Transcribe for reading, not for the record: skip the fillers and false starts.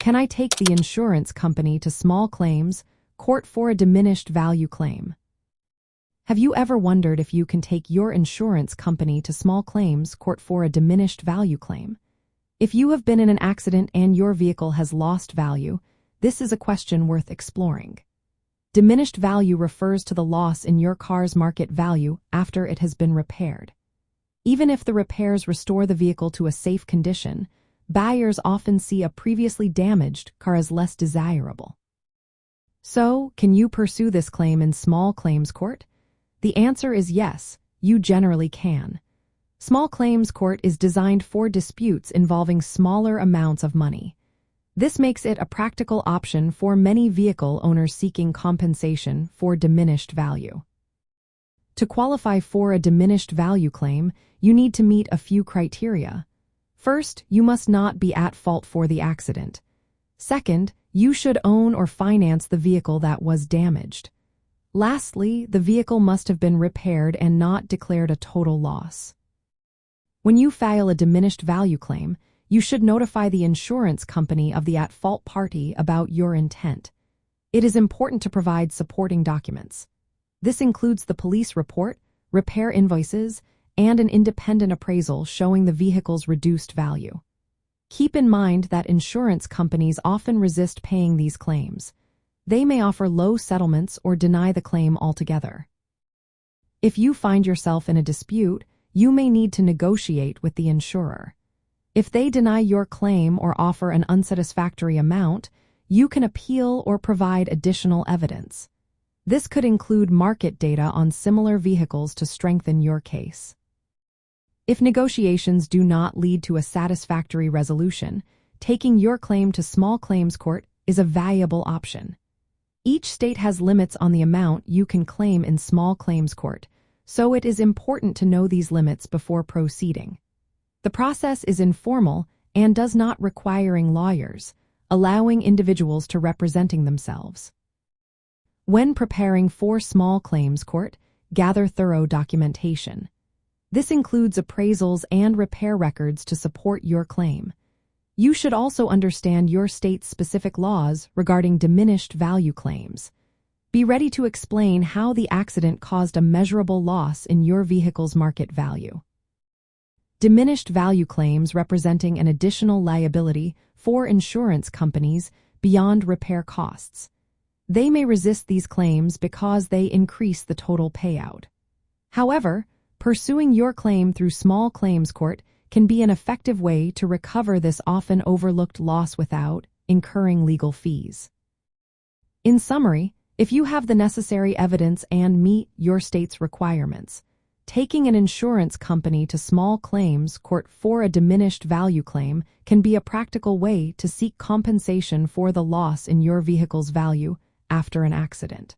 Can I take the insurance company to small claims court for a diminished value claim? Have you ever wondered if you can take your insurance company to small claims court for a diminished value claim? If you have been in an accident and your vehicle has lost value, this is a question worth exploring. Diminished value refers to the loss in your car's market value after it has been repaired. Even if the repairs restore the vehicle to a safe condition, buyers often see a previously damaged car as less desirable. So, can you pursue this claim in small claims court? The answer is yes, you generally can. Small claims court is designed for disputes involving smaller amounts of money. This makes it a practical option for many vehicle owners seeking compensation for diminished value. To qualify for a diminished value claim, you need to meet a few criteria. First, you must not be at fault for the accident. Second, you should own or finance the vehicle that was damaged. Lastly, the vehicle must have been repaired and not declared a total loss. When you file a diminished value claim, you should notify the insurance company of the at-fault party about your intent. It is important to provide supporting documents. This includes the police report, repair invoices, and an independent appraisal showing the vehicle's reduced value. Keep in mind that insurance companies often resist paying these claims. They may offer low settlements or deny the claim altogether. If you find yourself in a dispute, you may need to negotiate with the insurer. If they deny your claim or offer an unsatisfactory amount, you can appeal or provide additional evidence. This could include market data on similar vehicles to strengthen your case. If negotiations do not lead to a satisfactory resolution, taking your claim to small claims court is a valuable option. Each state has limits on the amount you can claim in small claims court, so it is important to know these limits before proceeding. The process is informal and does not require lawyers, allowing individuals to representing themselves. When preparing for small claims court, gather thorough documentation. This includes appraisals and repair records to support your claim. You should also understand your state's specific laws regarding diminished value claims. Be ready to explain how the accident caused a measurable loss in your vehicle's market value. Diminished value claims representing an additional liability for insurance companies beyond repair costs. They may resist these claims because they increase the total payout. However, pursuing your claim through small claims court can be an effective way to recover this often overlooked loss without incurring legal fees. In summary, if you have the necessary evidence and meet your state's requirements, taking an insurance company to small claims court for a diminished value claim can be a practical way to seek compensation for the loss in your vehicle's value after an accident.